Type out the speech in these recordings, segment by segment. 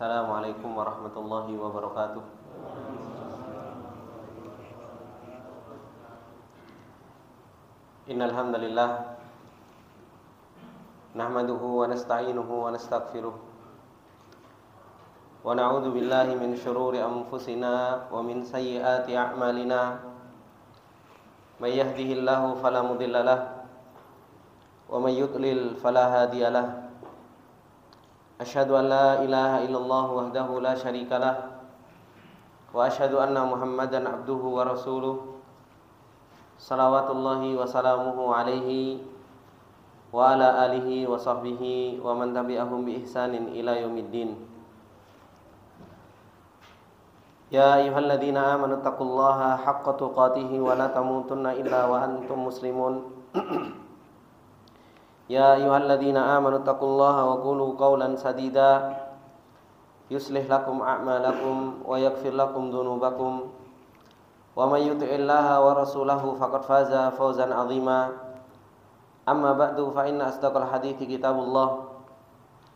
Assalamualaikum warahmatullahi wabarakatuh. Innal hamdalillah nahmaduhu wa nasta'inuhu wa nastaghfiruh wa na'udzu billahi min shururi anfusina wa min sayyiati a'malina. May yahdihillahu fala mudilla lahu wa may yudlil fala hadiya lahu. Asyhadu an la ilaha illallah wahdahu la syarika lah wa asyhadu anna Muhammadan abduhu wa rasuluh. Salawatullahi wa salamuhu alaihi wa ala alihi wa sahbihi wa man tabi'ahum bi ihsanin ila yaumiddin. Ya ayyuhalladzina amanu taqullaha haqqa tuqatih wa la tamutunna illa wa antum muslimun. Ya ayyuhalladzina amanu taqullaha wa qulu qawlan sadida yuslih lakum a'malakum wa yaghfir lakum dhunubakum wa may yuti'illaha wa rasulahu faqad faza fawzan 'azima. Amma ba'du, fa inna asdaqal hadithi kitabullah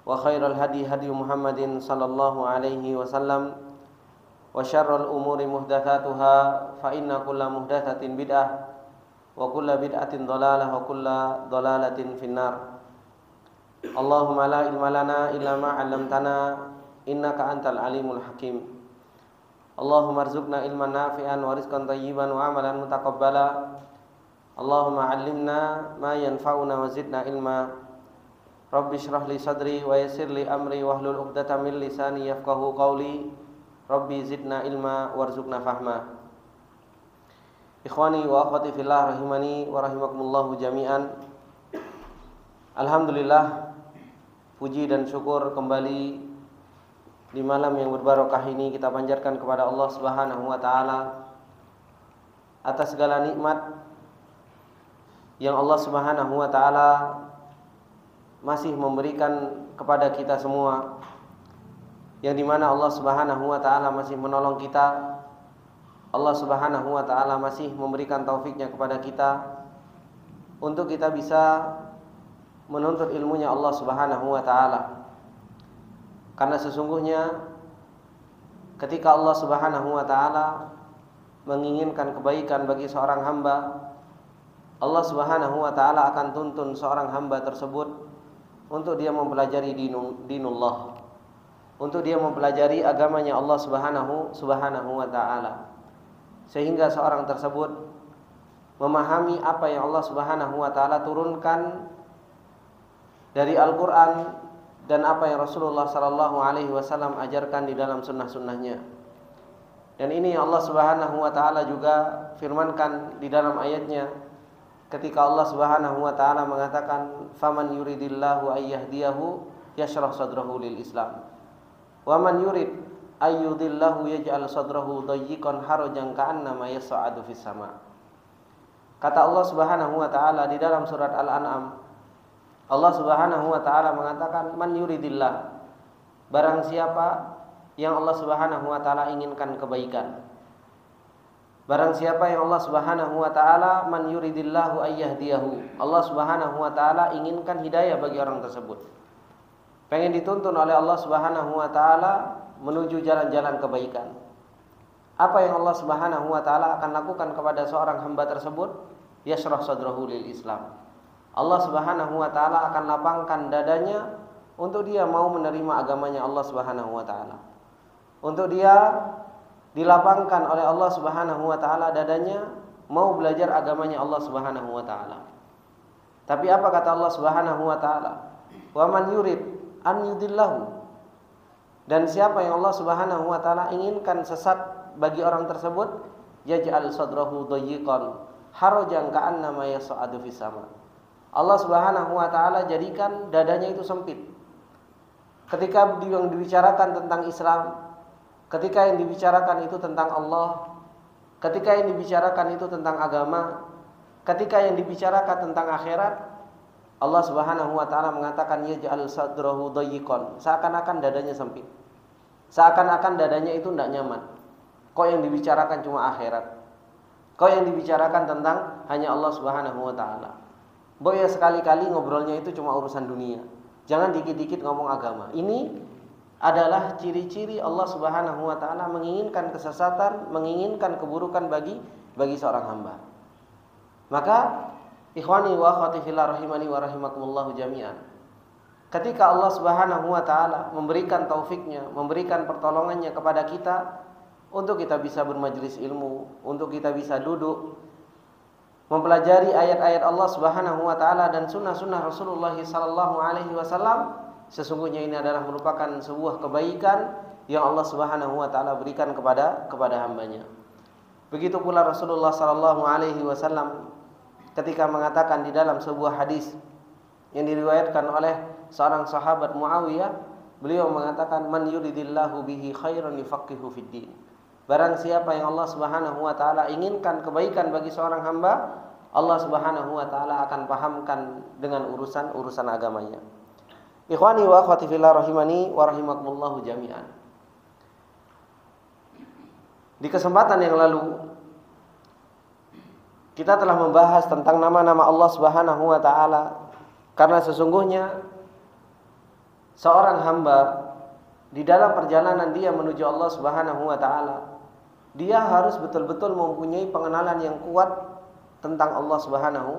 wa khairal hadi hadi Muhammadin sallallahu alaihi wasallam wa syarrul umuri muhdatsatuha fa inna kulla muhdatsatin bid'ah wa kulla bid'atin dhalalah wa kulla dhalalatin finnar. Allahumma la ilma lana illa ma 'allamtana innaka antal alimul hakim. Allahumma arzuqna ilman nafi'an wa rizqan thayyiban wa amalan mutaqabbala. Allahumma 'allimna ma yanfa'una wa zidna ilma. Rabbi shrah li sadri wa yassir li amri wahlul 'uqdatam min lisani yafqahu qawli. Rabbi zidna ilma warzuqna fahma. Ikhwani wa akhwati fillah rahimani wa rahimakumullahu jami'an. Alhamdulillah, puji dan syukur kembali di malam yang berbarokah ini kita panjatkan kepada Allah Subhanahu wa taala atas segala nikmat yang Allah Subhanahu wa taala masih memberikan kepada kita semua, yang dimana Allah Subhanahu wa taala masih menolong kita. Allah Subhanahu wa taala masih memberikan taufiknya kepada kita untuk kita bisa menuntut ilmunya Allah Subhanahu wa taala. Karena sesungguhnya ketika Allah Subhanahu wa taala menginginkan kebaikan bagi seorang hamba, Allah Subhanahu wa taala akan tuntun seorang hamba tersebut untuk dia mempelajari dinullah, untuk dia mempelajari agamanya Allah Subhanahu wa taala, sehingga seorang tersebut memahami apa yang Allah Subhanahu wa taala turunkan dari Al-Qur'an dan apa yang Rasulullah sallallahu alaihi wasallam ajarkan di dalam sunnah-sunnahnya. Dan ini Allah Subhanahu wa taala juga firmankan di dalam ayatnya ketika Allah Subhanahu wa taala mengatakan faman yuridillahu ayyahdiyahu yashrah sadrahu lil Islam wa man yurid ayyudillahu yaj'al sadrahu dayyiqan harajan ka'annama yas'adu fis sama. Kata Allah Subhanahu wa taala di dalam surat Al-An'am, Allah Subhanahu wa taala mengatakan man yuridillah, barang siapa yang Allah Subhanahu wa taala inginkan kebaikan. Barang siapa yang Allah Subhanahu wa taala man yuridillahu ayyahdiyahu, Allah Subhanahu wa taala inginkan hidayah bagi orang tersebut. Pengen dituntun oleh Allah Subhanahu wa taala menuju jalan-jalan kebaikan. Apa yang Allah Subhanahu wa taala akan lakukan kepada seorang hamba tersebut? Yashrah sadrahu lil Islam. Allah Subhanahu wa taala akan lapangkan dadanya untuk dia mau menerima agamanya Allah Subhanahu wa taala. Untuk dia dilapangkan oleh Allah Subhanahu wa taala dadanya mau belajar agamanya Allah Subhanahu wa taala. Tapi apa kata Allah Subhanahu wa taala? Wa man yurid an yudillahu. Dan siapa yang Allah Subhanahu wa taala inginkan sesat bagi orang tersebut, yaj'al sadrahu dayyiqan harajan ka'annama yas'adu fis sama. Allah Subhanahu wa taala jadikan dadanya itu sempit. Ketika yang dibicarakan tentang Islam, ketika yang dibicarakan itu tentang Allah, ketika yang dibicarakan itu tentang agama, ketika yang dibicarakan tentang akhirat, Allah Subhanahu wa taala mengatakan yaj'al sadrahu dayyiqan, seakan-akan dadanya sempit. Seakan-akan dadanya itu tidak nyaman. Kok yang dibicarakan cuma akhirat? Kok yang dibicarakan tentang hanya Allah Subhanahu wa taala? Boy ya sekali-kali ngobrolnya itu cuma urusan dunia. Jangan dikit-dikit ngomong agama. Ini adalah ciri-ciri Allah Subhanahu wa taala menginginkan kesesatan, menginginkan keburukan bagi seorang hamba. Maka ikhwani wa akhwati fillah rahimani wa rahimakumullah jami'an, ketika Allah Subhanahu wa taala memberikan taufiknya, memberikan pertolongannya kepada kita untuk kita bisa bermajelis ilmu, untuk kita bisa duduk mempelajari ayat-ayat Allah Subhanahu wa taala dan sunnah-sunnah Rasulullah sallallahu alaihi wasallam, sesungguhnya ini adalah merupakan sebuah kebaikan yang Allah Subhanahu wa taala berikan kepada hambanya. Begitu pula Rasulullah sallallahu alaihi wasallam ketika mengatakan di dalam sebuah hadis yang diriwayatkan oleh seorang sahabat Muawiyah, beliau mengatakan, man yuridillahu bihi khairan yufaqihu fid din. Barang siapa yang Allah Subhanahu wa taala inginkan kebaikan bagi seorang hamba, Allah Subhanahu wa taala akan pahamkan dengan urusan agamanya. Ikhwani wa akhwati fillah rahimani wa rahimakumullah jami'an. Di kesempatan yang lalu kita telah membahas tentang nama-nama Allah Subhanahu wa taala, karena sesungguhnya seorang hamba di dalam perjalanan dia menuju Allah Subhanahu wa taala, dia harus betul-betul mempunyai pengenalan yang kuat tentang Allah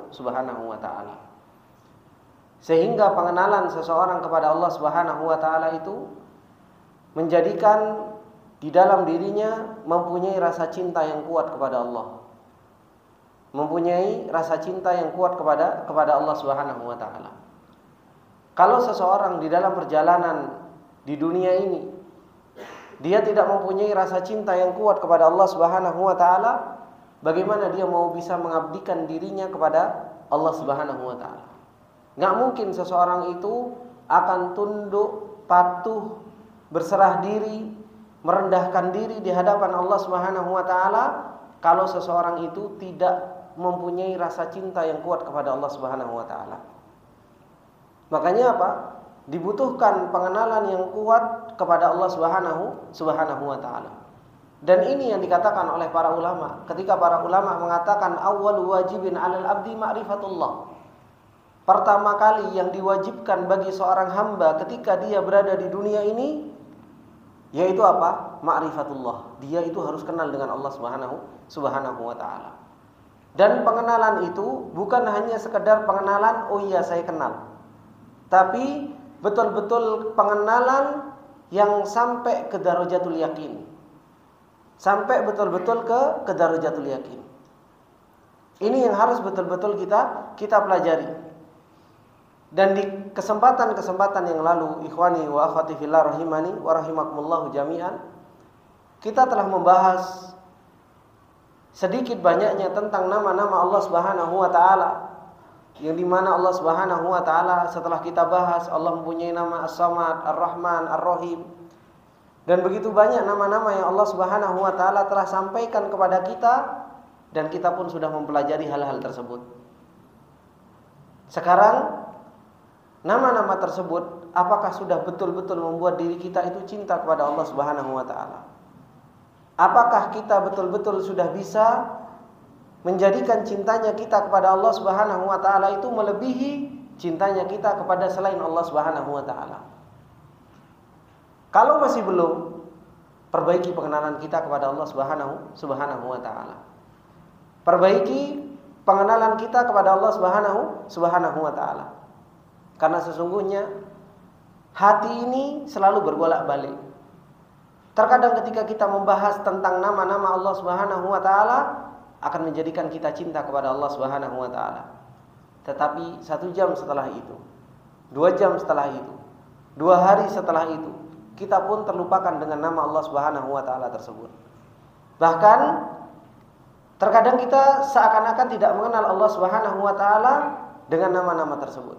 Subhanahu wa taala. Sehingga pengenalan seseorang kepada Allah Subhanahu wa taala itu menjadikan di dalam dirinya mempunyai rasa cinta yang kuat kepada Allah. Mempunyai rasa cinta yang kuat kepada Allah Subhanahu wa taala. Kalau seseorang di dalam perjalanan di dunia ini dia tidak mempunyai rasa cinta yang kuat kepada Allah Subhanahu wa taala, bagaimana dia mau bisa mengabdikan dirinya kepada Allah Subhanahu wa taala? Enggak mungkin seseorang itu akan tunduk, patuh, berserah diri, merendahkan diri di hadapan Allah Subhanahu wa taala kalau seseorang itu tidak mempunyai rasa cinta yang kuat kepada Allah Subhanahu wa taala. Makanya apa? Dibutuhkan pengenalan yang kuat kepada Allah Subhanahu wa taala. Dan ini yang dikatakan oleh para ulama. Ketika para ulama mengatakan awwal wajibin 'alal abdi ma'rifatullah. Pertama kali yang diwajibkan bagi seorang hamba ketika dia berada di dunia ini, yaitu apa? Ma'rifatullah. Dia itu harus kenal dengan Allah Subhanahu wa taala. Dan pengenalan itu bukan hanya sekedar pengenalan, oh iya saya kenal, tapi betul-betul pengenalan yang sampai ke darajatul yakin, sampai betul-betul ke darajatul yakin. Ini yang harus betul-betul kita pelajari. Dan di kesempatan-kesempatan yang lalu, ikhwani wa akhwati fillah rahimani wa rahimakumullah jami'an, kita telah membahas sedikit banyaknya tentang nama-nama Allah Subhanahu wa taala, yang dimana Allah Subhanahu wa taala setelah kita bahas Allah mempunyai nama As-Samad, Ar-Rahman, Ar-Rahim, dan begitu banyak nama-nama yang Allah Subhanahu wa taala telah sampaikan kepada kita, dan kita pun sudah mempelajari hal-hal tersebut. Sekarang nama-nama tersebut apakah sudah betul-betul membuat diri kita itu cinta kepada Allah Subhanahu wa taala? Apakah kita betul-betul sudah bisa menjadikan cintanya kita kepada Allah Subhanahu wa taala itu melebihi cintanya kita kepada selain Allah Subhanahu wa taala? Kalau masih belum, perbaiki pengenalan kita kepada Allah Subhanahu wa taala. Perbaiki pengenalan kita kepada Allah Subhanahu wa taala. Karena sesungguhnya hati ini selalu berbolak-balik. Terkadang ketika kita membahas tentang nama-nama Allah Subhanahu wa taala akan menjadikan kita cinta kepada Allah Subhanahu wa taala. Tetapi 1 jam setelah itu, 2 jam setelah itu, 2 hari setelah itu, kita pun terlupakan dengan nama Allah Subhanahu wa taala tersebut. Bahkan terkadang kita seakan-akan tidak mengenal Allah Subhanahu wa taala dengan nama-nama tersebut.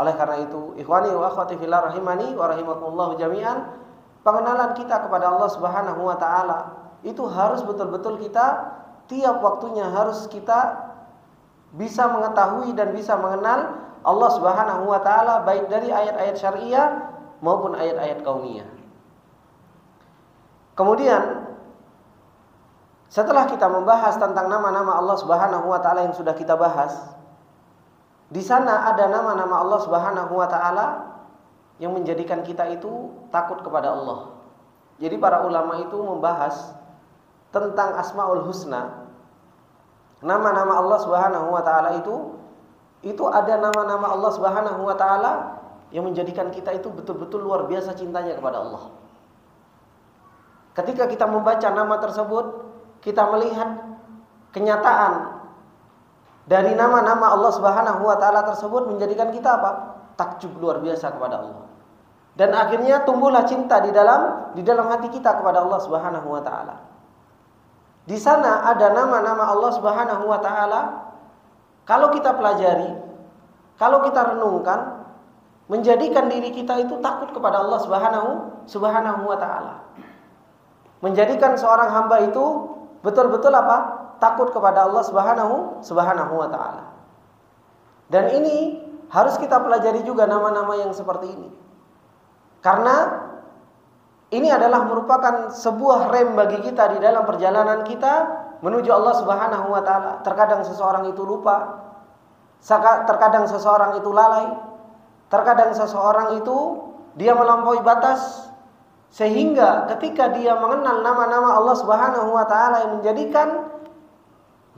Oleh karena itu, ikhwani wa akhwati fillah rahimani wa rahimakumullah jami'an, pengenalan kita kepada Allah Subhanahu wa taala itu harus betul-betul kita tiap waktunya harus kita bisa mengetahui dan bisa mengenal Allah Subhanahu wa taala baik dari ayat-ayat syariah maupun ayat-ayat kauniyah. Kemudian setelah kita membahas tentang nama-nama Allah Subhanahu wa taala yang sudah kita bahas, di sana ada nama-nama Allah Subhanahu wa taala yang menjadikan kita itu takut kepada Allah. Jadi para ulama itu membahas tentang Asmaul Husna. Nama-nama Allah Subhanahu wa taala itu ada nama-nama Allah Subhanahu wa taala yang menjadikan kita itu betul-betul luar biasa cintanya kepada Allah. Ketika kita membaca nama tersebut, kita melihat kenyataan dari nama-nama Allah Subhanahu wa taala tersebut menjadikan kita apa? Takjub luar biasa kepada Allah. Dan akhirnya tumbuhlah cinta di dalam hati kita kepada Allah Subhanahu wa taala. Di sana ada nama-nama Allah Subhanahu wa taala. Kalau kita pelajari, kalau kita renungkan, menjadikan diri kita itu takut kepada Allah Subhanahu wa taala. Menjadikan seorang hamba itu betul-betul apa? Takut kepada Allah Subhanahu wa taala. Dan ini harus kita pelajari juga nama-nama yang seperti ini. Karena ini adalah merupakan sebuah rem bagi kita di dalam perjalanan kita menuju Allah Subhanahu wa taala. Terkadang seseorang itu lupa, terkadang seseorang itu lalai, terkadang seseorang itu dia melampaui batas, sehingga ketika dia mengenal nama-nama Allah Subhanahu wa taala yang menjadikan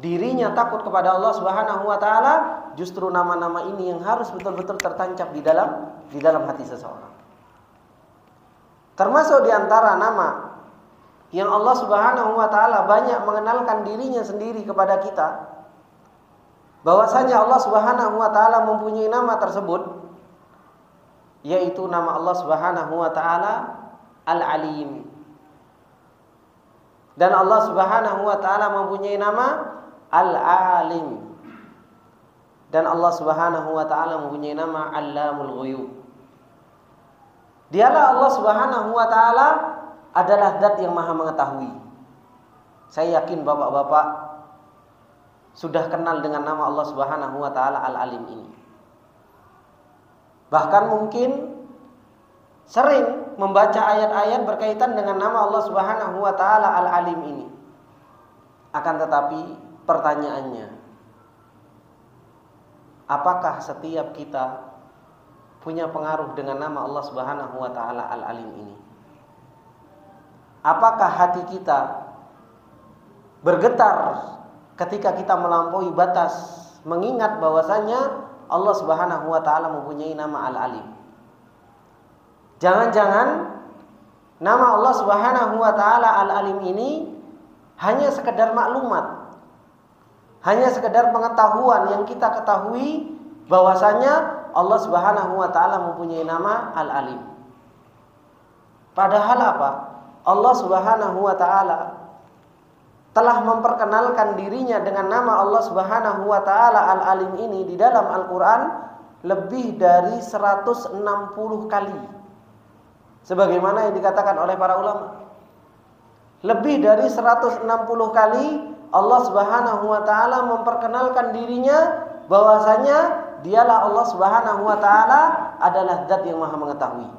dirinya takut kepada Allah Subhanahu wa taala, justru nama-nama ini yang harus betul-betul tertancap di dalam hati seseorang. Termasuk di antara nama yang Allah Subhanahu wa taala banyak mengenalkan dirinya sendiri kepada kita, bahwasanya Allah Subhanahu wa taala mempunyai nama tersebut, yaitu nama Allah Subhanahu wa taala Al-Alim. Dan Allah Subhanahu wa taala mempunyai nama Al-Alim. Dan Allah Subhanahu wa taala mempunyai nama Allamul Ghuyub. Dialah Allah Subhanahu wa taala adalah zat yang maha mengetahui. Saya yakin bapak-bapak sudah kenal dengan nama Allah Subhanahu wa taala Al-Alim ini. Bahkan mungkin sering membaca ayat-ayat berkaitan dengan nama Allah Subhanahu wa taala Al-Alim ini. Akan tetapi pertanyaannya, apakah setiap kita punya pengaruh dengan nama Allah Subhanahu wa taala Al-Alim ini? Apakah hati kita bergetar ketika kita melampaui batas mengingat bahwasanya Allah Subhanahu wa taala mempunyai nama Al-Alim? Jangan-jangan nama Allah Subhanahu wa taala Al-Alim ini hanya sekedar maklumat, hanya sekedar pengetahuan yang kita ketahui bahwasanya Allah Subhanahu wa taala mempunyai nama Al-Alim. Padahal apa? Allah Subhanahu wa taala telah memperkenalkan dirinya dengan nama Allah Subhanahu wa taala Al-Alim ini di dalam Al-Qur'an lebih dari 160 kali. Sebagaimana yang dikatakan oleh para ulama. Lebih dari 160 kali Allah Subhanahu wa taala memperkenalkan dirinya bahwasanya dialah Allah Subhanahu wa taala adalah zat yang maha mengetahui.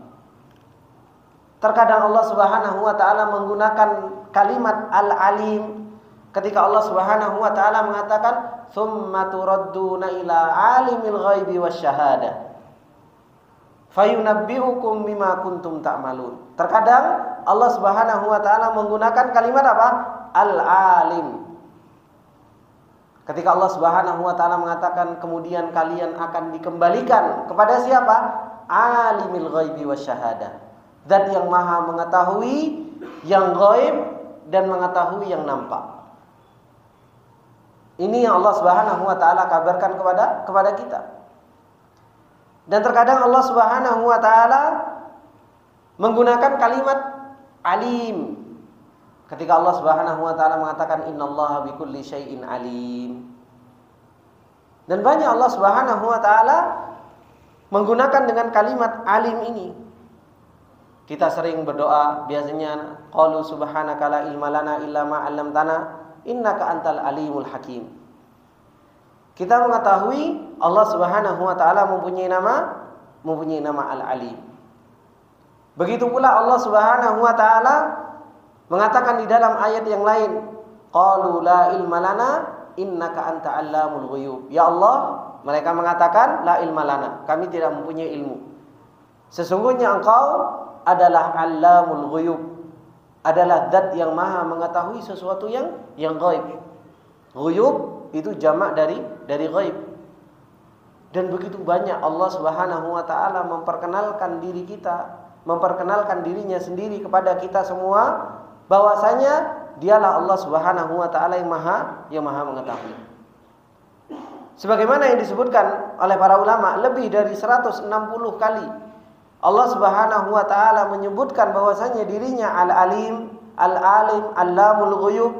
Terkadang Allah Subhanahu wa taala menggunakan kalimat Al-Alim ketika Allah Subhanahu wa taala mengatakan tsumma turadduna ila alimil ghaibi wasyahada fayunabbi'ukum bima kuntum ta'malun. Terkadang Allah Subhanahu wa taala menggunakan kalimat apa? Al-Alim. Ketika Allah Subhanahu wa taala mengatakan kemudian kalian akan dikembalikan kepada siapa? Alimil ghaibi wasyahada. Zat yang maha mengetahui yang ghaib dan mengetahui yang nampak. Ini yang Allah Subhanahu wa taala kabarkan kepada kita. Dan terkadang Allah Subhanahu wa taala menggunakan kalimat alim. Ketika Allah Subhanahu wa taala mengatakan innallaha bikulli syai'in alim. Dan banyak Allah Subhanahu wa taala menggunakan dengan kalimat alim ini. Kita sering berdoa biasanya qalu subhanaka la ilma lana illa ma 'allamtana innaka antal alimul hakim. Kita mengetahui Allah Subhanahu wa taala mempunyai nama Al-Alim. Begitu pula Allah Subhanahu wa taala mengatakan di dalam ayat yang lain, qalu la ilma lana innaka anta allamul ghuyub. Ya Allah, mereka mengatakan la ilma lana, kami tidak mempunyai ilmu. Sesungguhnya engkau adalah Allamul Ghuyub, adalah zat yang maha mengetahui sesuatu yang gaib. Ghuyub itu jamak dari ghaib. Dan begitu banyak Allah Subhanahu wa taala memperkenalkan diri kita, memperkenalkan dirinya sendiri kepada kita semua bahwasanya dialah Allah Subhanahu wa taala yang maha mengetahui. Sebagaimana yang disebutkan oleh para ulama, lebih dari 160 kali Allah Subhanahu wa taala menyebutkan bahwasanya dirinya Al-Alim, Al-Alim, Allamul Ghuyub.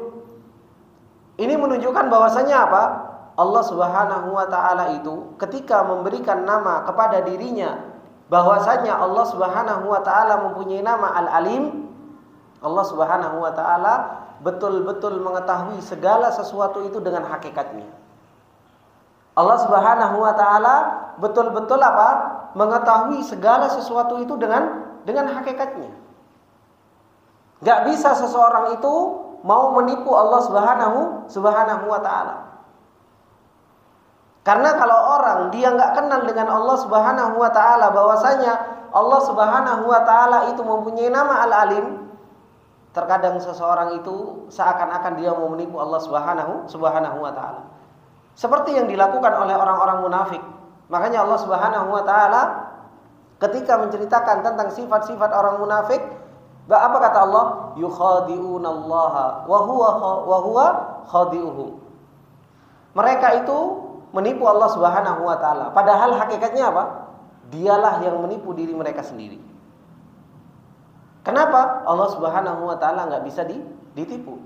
Ini menunjukkan bahwasanya apa? Allah Subhanahu wa taala itu ketika memberikan nama kepada dirinya bahwasanya Allah Subhanahu wa taala mempunyai nama Al-Alim, Allah Subhanahu wa taala betul-betul mengetahui segala sesuatu itu dengan hakikatnya. Allah Subhanahu wa taala betul-betul apa? Mengetahui segala sesuatu itu dengan hakikatnya. Gak bisa seseorang itu mau menipu Allah Subhanahu wa taala. Karena kalau orang dia nggak kenal dengan Allah Subhanahu wa taala bahwasanya Allah Subhanahu wa taala itu mempunyai nama Al-Alim, terkadang seseorang itu seakan-akan dia mau menipu Allah Subhanahu wa taala. Seperti yang dilakukan oleh orang-orang munafik. Makanya Allah Subhanahu wa taala ketika menceritakan tentang sifat-sifat orang munafik, apa kata Allah? Yukhadi'unallaha wa huwa khadi'uhum. Mereka itu menipu Allah Subhanahu wa taala. Padahal hakikatnya apa? Dialah yang menipu diri mereka sendiri. Kenapa? Allah Subhanahu wa taala enggak bisa ditipu.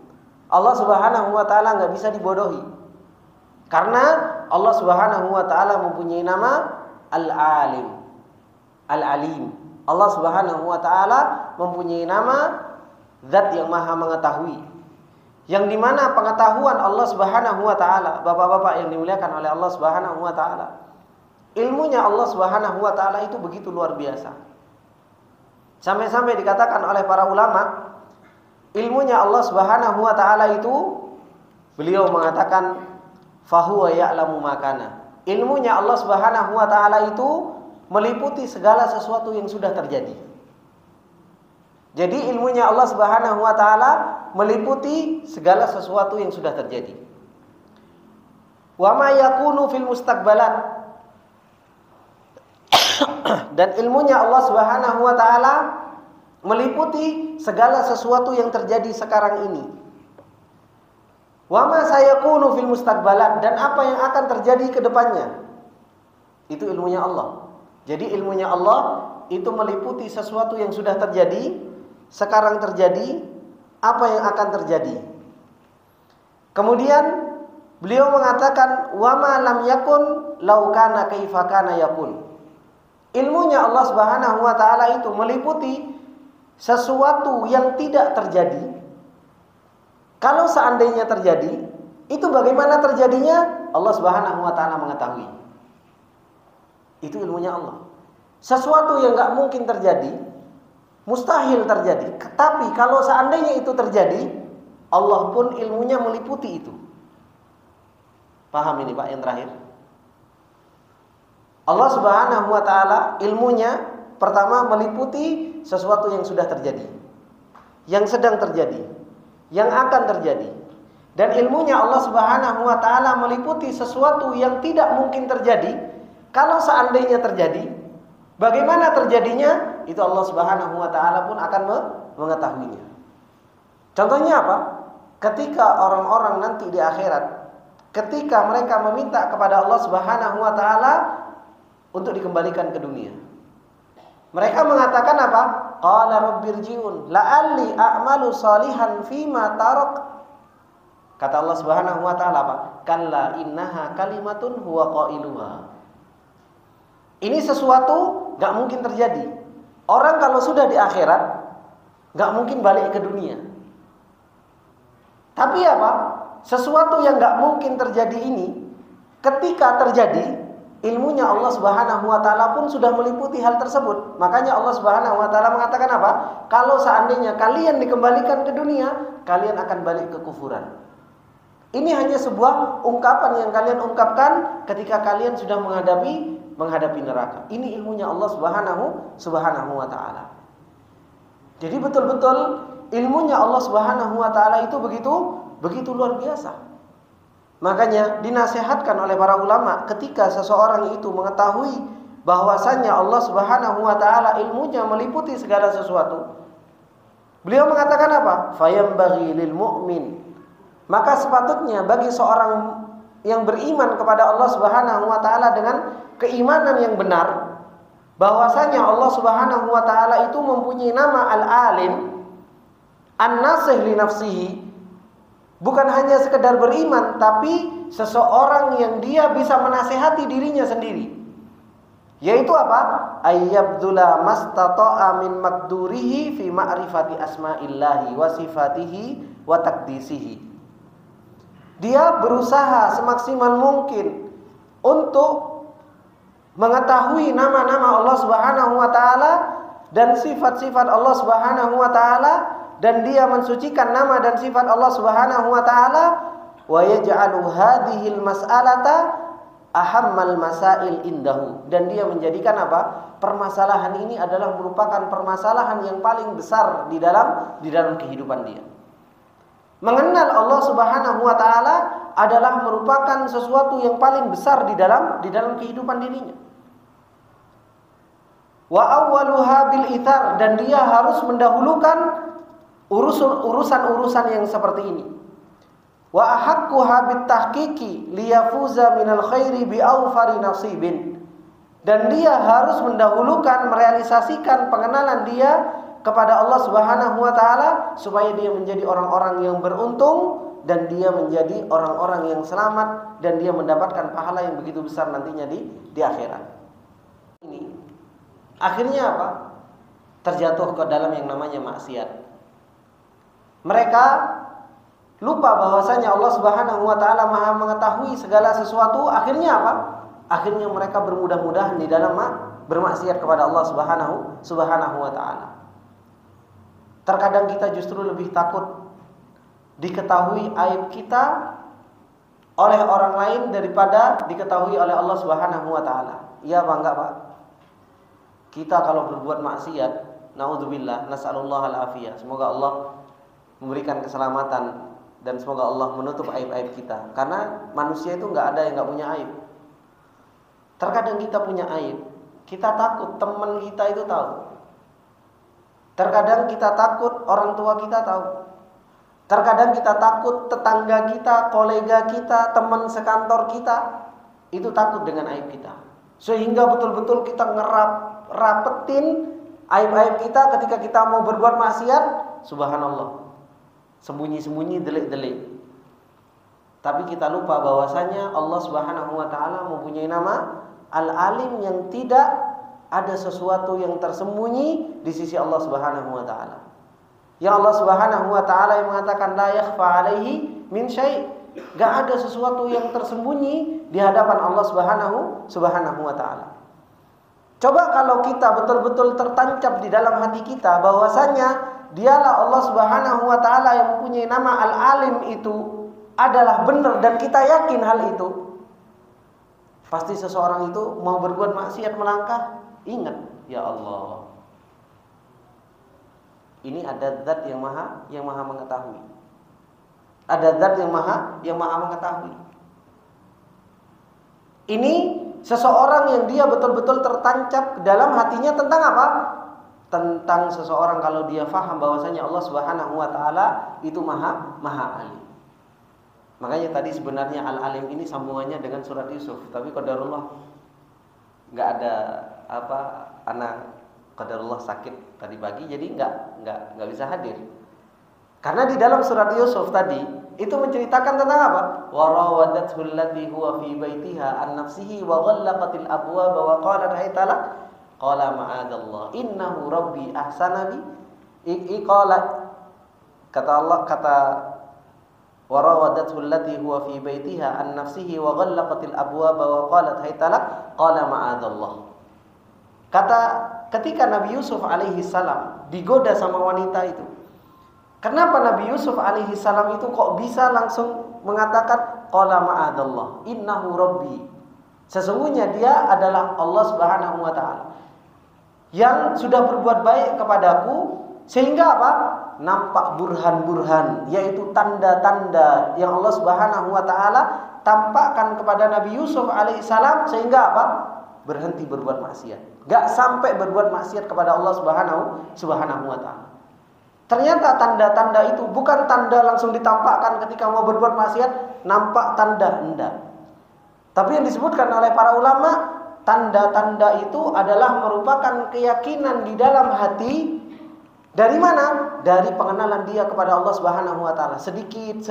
Allah Subhanahu wa taala enggak bisa dibodohi. Karena Allah Subhanahu wa taala mempunyai nama Al-Alim, Al-Alim. Allah Subhanahu wa taala mempunyai nama zat yang maha mengetahui. Yang dimana pengetahuan Allah Subhanahu wa taala, bapak-bapak yang dimuliakan oleh Allah Subhanahu wa taala, ilmunya Allah Subhanahu wa taala itu begitu luar biasa. Sampai-sampai dikatakan oleh para ulama, ilmunya Allah Subhanahu wa taala itu, beliau mengatakan fahuwa ya'lamu makana. Ilmunya Allah Subhanahu wa taala itu meliputi segala sesuatu yang sudah terjadi. Jadi ilmunya Allah Subhanahu wa taala meliputi segala sesuatu yang sudah terjadi. Wa ma yakunu fil mustaqbalat. Dan ilmunya Allah Subhanahu wa taala meliputi segala sesuatu yang terjadi sekarang ini. Wa ma sayakunu fil mustaqbalat, dan apa yang akan terjadi ke depannya. Itu ilmunya Allah. Jadi ilmunya Allah itu meliputi sesuatu yang sudah terjadi, sekarang terjadi, apa yang akan terjadi. Kemudian beliau mengatakan wa ma lam yakun law kana kaifa kana yakun. Ilmunya Allah Subhanahu wa taala itu meliputi sesuatu yang tidak terjadi. Kalau seandainya terjadi, itu bagaimana terjadinya? Allah Subhanahu wa taala mengetahui. Itu ilmunya Allah. Sesuatu yang enggak mungkin terjadi, mustahil terjadi. Tapi kalau seandainya itu terjadi, Allah pun ilmunya meliputi itu. Paham ini Pak yang terakhir? Allah Subhanahu wa taala ilmunya pertama meliputi sesuatu yang sudah terjadi, yang sedang terjadi, yang akan terjadi. Dan ilmunya Allah Subhanahu wa taala meliputi sesuatu yang tidak mungkin terjadi. Kalau seandainya terjadi, bagaimana terjadinya? Itu Allah Subhanahu wa taala pun akan mengetahuinya. Contohnya apa? Ketika orang-orang nanti di akhirat, ketika mereka meminta kepada Allah Subhanahu wa taala untuk dikembalikan ke dunia, mereka mengatakan apa? Qala rabbirji'un la'alli a'malu salihan fima tarak. Kata Allah Subhanahu wa taala apa? Kalla innaha kalimatun huwa qailuha. Ini sesuatu gak mungkin terjadi. Orang kalau sudah di akhirat gak mungkin balik ke dunia. Tapi apa? Sesuatu yang gak mungkin terjadi ini, ketika terjadi, ilmunya Allah Subhanahu wa taala pun sudah meliputi hal tersebut. Makanya Allah Subhanahu wa taala mengatakan apa? Kalau seandainya kalian dikembalikan ke dunia, kalian akan balik ke kufuran. Ini hanya sebuah ungkapan yang kalian ungkapkan ketika kalian sudah menghadapi menghadapi neraka. Ini ilmunya Allah Subhanahu wa taala. Jadi betul-betul ilmunya Allah Subhanahu wa taala itu begitu luar biasa. Makanya dinasihatkan oleh para ulama ketika seseorang itu mengetahui bahwasannya Allah Subhanahu wa taala ilmunya meliputi segala sesuatu. Beliau mengatakan apa? Fayambaghi lil mu'min. Maka sepatutnya bagi seorang yang beriman kepada Allah Subhanahu wa taala dengan keimanan yang benar, bahwasanya Allah Subhanahu wa taala itu mempunyai nama Al-Alim, An-Nasih li nafsihi. Bukan hanya sekedar beriman, tapi seseorang yang dia bisa menasihati dirinya sendiri. Yaitu apa? Ayyabdula mastata'a min maqdurihi fi ma'rifati asma'illahi wa sifatihi wa taqdisihi. Dia berusaha semaksimal mungkin untuk mengetahui nama-nama Allah Subhanahu wa taala dan sifat-sifat Allah Subhanahu wa taala, dan dia mensucikan nama dan sifat Allah Subhanahu wa taala, wa yaj'alu hadhil mas'alata ahammal masail indahu, dan dia menjadikan apa? Permasalahan ini adalah merupakan permasalahan yang paling besar di dalam kehidupan dia. Mengenal Allah Subhanahu wa taala adalah merupakan sesuatu yang paling besar di dalam kehidupan dirinya. Wa awwaluha bil ithar, dan dia harus mendahulukan urusan-urusan yang seperti ini. Wa ahaqquha bit tahqiqi liyafuza minal khairi bi awfari nasibin, dan dia harus mendahulukan merealisasikan pengenalan dia kepada Allah Subhanahu wa taala supaya dia menjadi orang-orang yang beruntung dan dia menjadi orang-orang yang selamat dan dia mendapatkan pahala yang begitu besar nantinya di akhirat. Ini akhirnya apa? Terjatuh ke dalam yang namanya maksiat. Mereka lupa bahwasanya Allah Subhanahu wa taala Maha mengetahui segala sesuatu. Akhirnya apa? Akhirnya mereka bermudah-mudahan di dalam bermaksiat kepada Allah Subhanahu wa taala. Terkadang kita justru lebih takut diketahui aib kita oleh orang lain daripada diketahui oleh Allah Subhanahu wa taala. Iya apa enggak, Pak? Kita kalau berbuat maksiat, naudzubillah, nasallallahu al-afiyah. Semoga Allah memberikan keselamatan dan semoga Allah menutup aib-aib kita. Karena manusia itu enggak ada yang enggak punya aib. Terkadang kita punya aib, kita takut teman kita itu tahu. Terkadang kita takut orang tua kita tahu. Terkadang kita takut tetangga kita, kolega kita, teman sekantor kita itu takut dengan aib kita. Sehingga betul-betul kita rapetin aib-aib kita ketika kita mau berbuat maksiat. Subhanallah, sembunyi-sembunyi, delik-delik. Tapi kita lupa bahwasanya Allah Subhanahu wa taala mempunyai nama Al-Alim, yang tidak ada sesuatu yang tersembunyi di sisi Allah Subhanahu wa taala. Ya Allah Subhanahu wa taala yang mengatakan la yakhfa alaihi min syai'. Enggak ada sesuatu yang tersembunyi di hadapan Allah Subhanahu wa taala. Coba kalau kita betul-betul tertancap di dalam hati kita bahwasanya dialah Allah Subhanahu wa taala yang mempunyai nama Al-Alim itu adalah benar dan kita yakin hal itu. Pasti seseorang itu mau berbuat maksiat melangkah, ingat, ya Allah, ini ada zat yang maha mengetahui. Ada zat yang maha mengetahui. Ini seseorang yang dia betul-betul tertancap dalam hatinya tentang apa? Tentang seseorang kalau dia faham bahwasanya Allah Subhanahu wa taala itu maha alim. Makanya tadi sebenarnya Al-Alim ini sambungannya dengan surat Yusuf, tapi qadarullah enggak ada anak qadarullah sakit tadi pagi, jadi enggak bisa hadir. Karena di dalam surat Yusuf tadi itu menceritakan tentang apa? Wa rawadathu allati huwa fi baitiha an nafsihi wa ghallaqatil abwaba wa qalat haytala qala ma'adallah innahu rabbi ahsana bi qala kata wa rawadathu allati huwa fi baitiha an nafsihi wa ghallaqatil abwaba wa qalat haytala qala ma'adallah. Kata ketika Nabi Yusuf alaihi salam digoda sama wanita itu, kenapa Nabi Yusuf alaihi salam itu kok bisa langsung mengatakan qala ma'adallah innahu rabbi, Sesungguhnya dia adalah Allah Subhanahu wa taala yang sudah berbuat baik kepadaku, sehingga apa? Nampak burhan-burhan, yaitu tanda-tanda yang Allah Subhanahu wa taala tampakkan kepada Nabi Yusuf alaihissalam, sehingga apa? Berhenti berbuat maksiat. Gak sampai berbuat maksiat kepada Allah Subhanahu wa taala. Ternyata tanda-tanda itu bukan tanda langsung ditampakkan ketika mau berbuat maksiat, nampak tanda, enggak. Tapi yang disebutkan oleh para ulama, tanda-tanda itu adalah merupakan keyakinan di dalam hati. Dari mana? Dari pengenalan dia kepada Allah Subhanahu wa taala. Sedikit.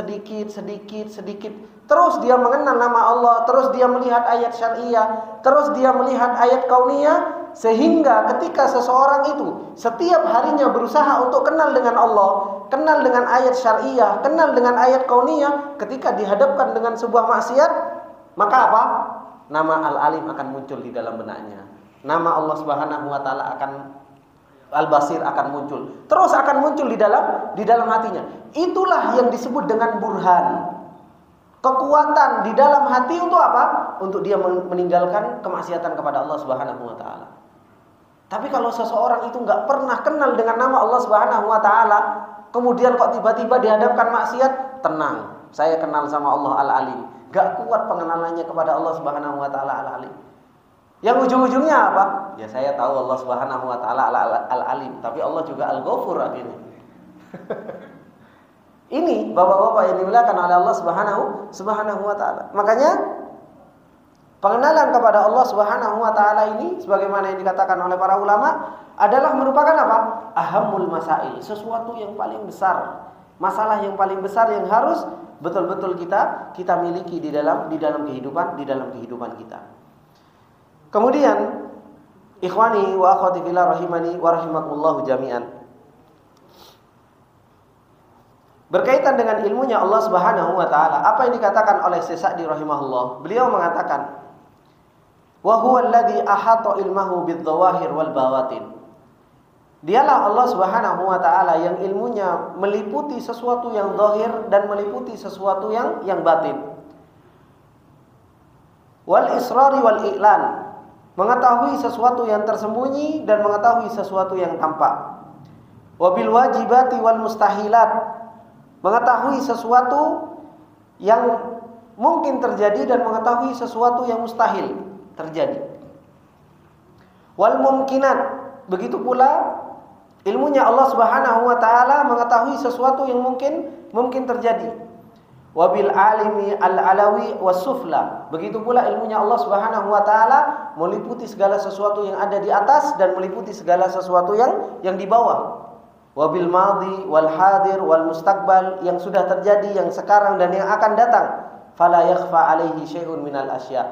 Terus dia mengenal nama Allah, terus dia melihat ayat syariah, terus dia melihat ayat kauniyah, sehingga ketika seseorang itu setiap harinya berusaha untuk kenal dengan Allah, kenal dengan ayat syariah, kenal dengan ayat kauniyah, ketika dihadapkan dengan sebuah maksiat, maka apa? Nama Al-Alim akan muncul di dalam benaknya. Nama Allah Subhanahu wa taala akan Al-Basir akan muncul. Terus akan muncul di dalam hatinya. Itulah yang disebut dengan burhan. Kekuatan di dalam hati untuk apa? Untuk dia meninggalkan kemaksiatan kepada Allah Subhanahu wa taala. Tapi kalau seseorang itu enggak pernah kenal dengan nama Allah Subhanahu wa taala, kemudian kok tiba-tiba dihadapkan maksiat, tenang. Saya kenal sama Allah Al-Alim. Gak kuat pengenalannya kepada Allah Subhanahu wa taala Al-Alim. Yang ujung-ujungnya apa? Ya saya tahu Allah Subhanahu wa taala Al-Alim, tapi Allah juga Al-Ghafur akhirnya. Ini bapak-bapak yang dimuliakan oleh Allah Subhanahu wa taala. Makanya pengenalan kepada Allah Subhanahu wa taala ini sebagaimana yang dikatakan oleh para ulama adalah merupakan apa? Ahamul masail, sesuatu yang paling besar. Masalah yang paling besar yang harus betul-betul kita miliki di dalam kehidupan kita. Kemudian ikhwani wa akhwati fillah rahimani wa rahimakumullah jami'an. Berkaitan dengan ilmunya Allah Subhanahu wa taala, apa yang dikatakan oleh Syekh Sa'di rahimahullah? Beliau mengatakan, "Wa huwa alladhi ahata ilmahu bidh-dhawahir wal bawatin." Dialah Allah Subhanahu wa taala yang ilmunya meliputi sesuatu yang zahir dan meliputi sesuatu yang batin. Wal israri wal i'lan, mengetahui sesuatu yang tersembunyi dan mengetahui sesuatu yang tampak. Wabil wajibati wal mustahilat, mengetahui sesuatu yang mungkin terjadi dan mengetahui sesuatu yang mustahil terjadi. Wal mumkinat, begitu pula ilmunya Allah Subhanahu wa taala mengetahui sesuatu yang mungkin terjadi. Wabil alimi al-alawi was-sufla, begitu pula ilmunya Allah Subhanahu wa taala meliputi segala sesuatu yang ada di atas dan meliputi segala sesuatu yang di bawah. Wabil madhi wal hadir wal mustaqbal, yang sudah terjadi, yang sekarang dan yang akan datang. Fala yakhfa alaihi syai'un minal asya',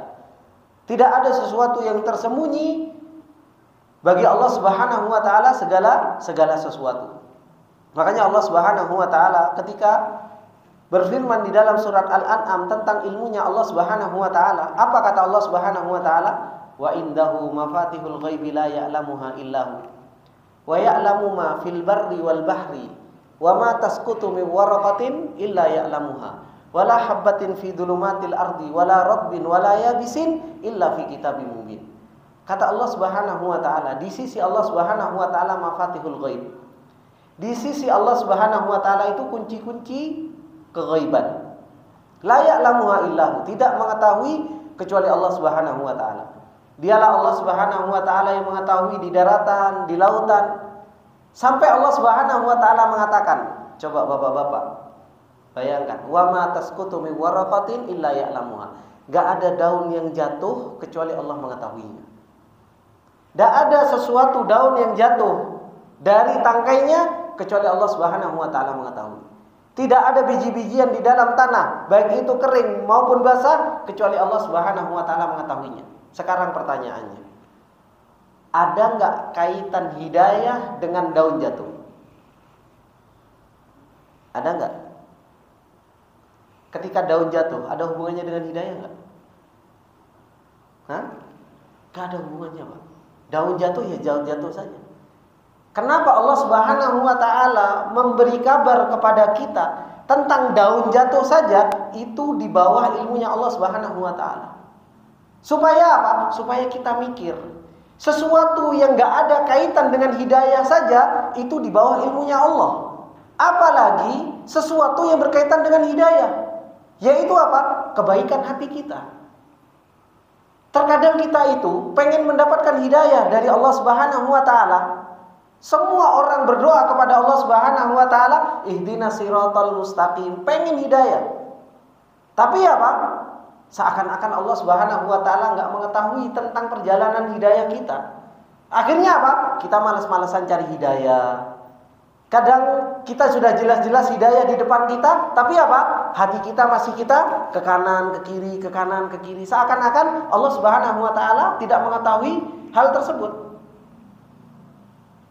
tidak ada sesuatu yang tersembunyi bagi Allah Subhanahu wa taala segala sesuatu. Makanya Allah Subhanahu wa taala ketika berfirman di dalam surat Al-An'am tentang ilmunya Allah Subhanahu wa taala, apa kata Allah Subhanahu wa taala? Wa indahu mafatihul ghaibi la ya'lamuha illahu wa ya'lamu ma fil barri wal bahri wa ma tasqutu min waraqatin illa ya'lamuha wa la habbatin fi dhulumatil ardi wa la ratbin wa la yabisin illa fi kitabim mubin. Kata Allah Subhanahu wa taala, di sisi Allah Subhanahu wa taala mafatihul ghaib. Di sisi Allah Subhanahu wa taala itu kunci-kunci keghaiban. La ya'lamuha illahu, tidak mengetahui kecuali Allah Subhanahu wa taala. Dialah Allah Subhanahu wa taala yang mengetahui di daratan, di lautan. Sampai Allah Subhanahu wa taala mengatakan, coba bapak-bapak bayangkan, wa ma tasqutu min waraqatin illa ya'lamuha. Enggak ada daun yang jatuh kecuali Allah mengetahuinya. Tidak ada sesuatu daun yang jatuh dari tangkainya kecuali Allah Subhanahu wa taala mengetahui. Tidak ada biji-bijian di dalam tanah, baik itu kering maupun basah, kecuali Allah Subhanahu wa taala mengetahuinya. Sekarang pertanyaannya, ada enggak kaitan hidayah dengan daun jatuh? Ada enggak? Ketika daun jatuh, ada hubungannya dengan hidayah enggak? Hah? Enggak ada hubungannya, Pak. Daun jatuh ya jatuh saja. Kenapa Allah Subhanahu wa taala memberi kabar kepada kita tentang daun jatuh saja? Itu di bawah ilmunya Allah Subhanahu wa taala. Supaya apa? Supaya kita mikir. Sesuatu yang gak ada kaitan dengan hidayah saja itu di bawah ilmunya Allah. Apalagi sesuatu yang berkaitan dengan hidayah, yaitu apa? Kebaikan hati kita. Terkadang kita itu pengen mendapatkan hidayah dari Allah Subhanahu wa taala. Semua orang berdoa kepada Allah Subhanahu wa taala, ihdinas siratal mustaqim, pengen hidayah. Tapi apa? Seakan-akan Allah Subhanahu wa taala enggak mengetahui tentang perjalanan hidayah kita. Akhirnya apa? Kita malas-malasan cari hidayah. Kadang kita sudah jelas-jelas hidayah di depan kita, tapi apa? Hati kita masih kita ke kanan, ke kiri, ke kanan, ke kiri. Seakan-akan Allah Subhanahu wa taala tidak mengetahui hal tersebut.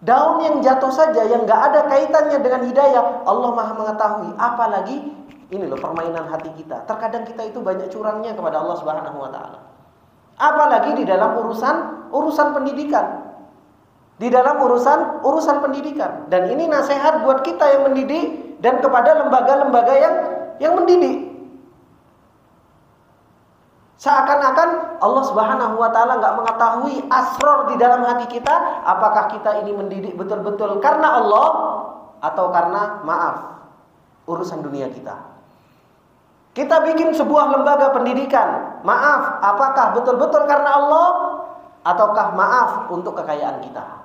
Daun yang jatuh saja yang enggak ada kaitannya dengan hidayah, Allah Maha mengetahui. Apalagi ini loh permainan hati kita. Terkadang kita itu banyak curangnya kepada Allah Subhanahu wa taala. Apalagi di dalam urusan pendidikan. Di dalam urusan pendidikan. Dan ini nasihat buat kita yang mendidik dan kepada lembaga-lembaga yang mendidik. Seakan-akan Allah Subhanahu wa taala enggak mengetahui asror di dalam hati kita, apakah kita ini mendidik betul-betul karena Allah atau karena urusan dunia kita. Kita bikin sebuah lembaga pendidikan. Maaf, apakah betul-betul karena Allah ataukah maaf untuk kekayaan kita?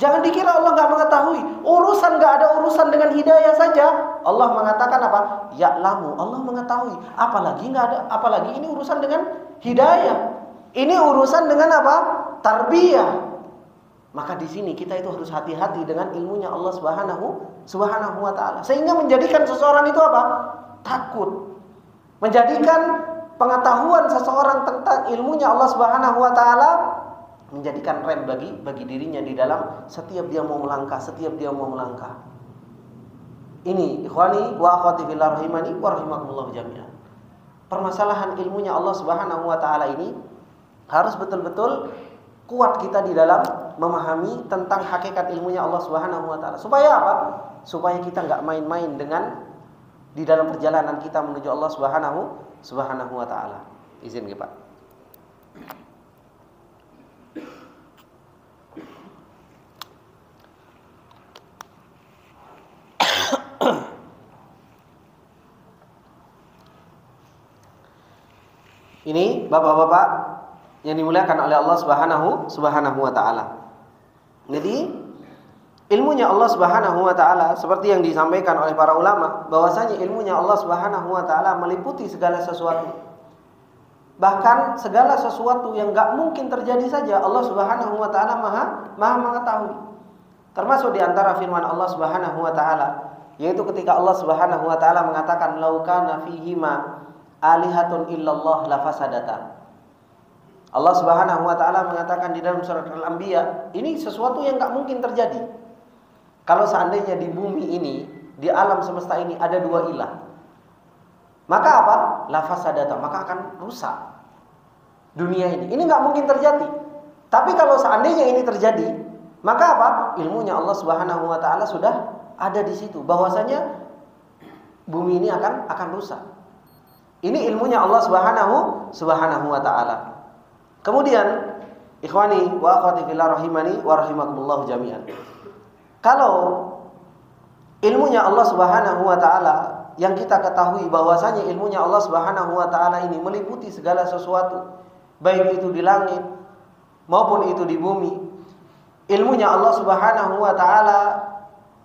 Jangan dikira Allah nggak mengetahui. Urusan nggak ada urusan dengan hidayah saja. Allah mengatakan apa? Ya'lamu. Allah mengetahui. Apalagi ini urusan dengan hidayah. Ini urusan dengan apa? Tarbiyah. Maka di sini kita itu harus hati-hati dengan ilmunya Allah Subhanahu wa taala. Sehingga menjadikan seseorang itu apa? Takut. Menjadikan pengetahuan seseorang tentang ilmunya Allah Subhanahu wa taala menjadikan rem bagi dirinya di dalam setiap dia mau melangkah, Ini ikhwani wa akhwati fillah rahimani wa rahimakumullah jami'an. Permasalahan ilmunya Allah Subhanahu wa taala ini harus betul-betul kuat kita di dalam memahami tentang hakikat ilmunya Allah Subhanahu wa taala. Supaya apa? Supaya kita enggak main-main dengan di dalam perjalanan kita menuju Allah Subhanahu wa taala. Izin Pak. Ini bapak-bapak yang dimuliakan oleh Allah Subhanahu wa taala. Jadi ilmunya Allah Subhanahu wa taala seperti yang disampaikan oleh para ulama, bahwasanya ilmunya Allah Subhanahu wa taala meliputi segala sesuatu. Bahkan segala sesuatu yang enggak mungkin terjadi saja Allah Subhanahu wa taala Maha mengetahui. Termasuk di antara firman Allah Subhanahu wa taala, yaitu ketika Allah Subhanahu wa taala mengatakan laukana fihima alihatun illallah lafasadata. Allah Subhanahu wa taala mengatakan di dalam surat Al-Anbiya, ini sesuatu yang enggak mungkin terjadi. Kalau seandainya di bumi ini, di alam semesta ini ada dua ilah, maka apa? Lafasadata, maka akan rusak dunia ini. Ini enggak mungkin terjadi. Tapi kalau seandainya ini terjadi, maka apa? Ilmunya Allah Subhanahu wa taala sudah ada di situ, bahwasanya bumi ini akan rusak. Ini ilmunya Allah Subhanahu wa taala. Kemudian ikhwani wa akhwati fillah rahimani wa rahimakumullah jami'an. Kalau ilmunya Allah Subhanahu wa taala yang kita ketahui bahwasanya ilmunya Allah Subhanahu wa taala ini meliputi segala sesuatu, baik itu di langit maupun itu di bumi. Ilmunya Allah Subhanahu wa taala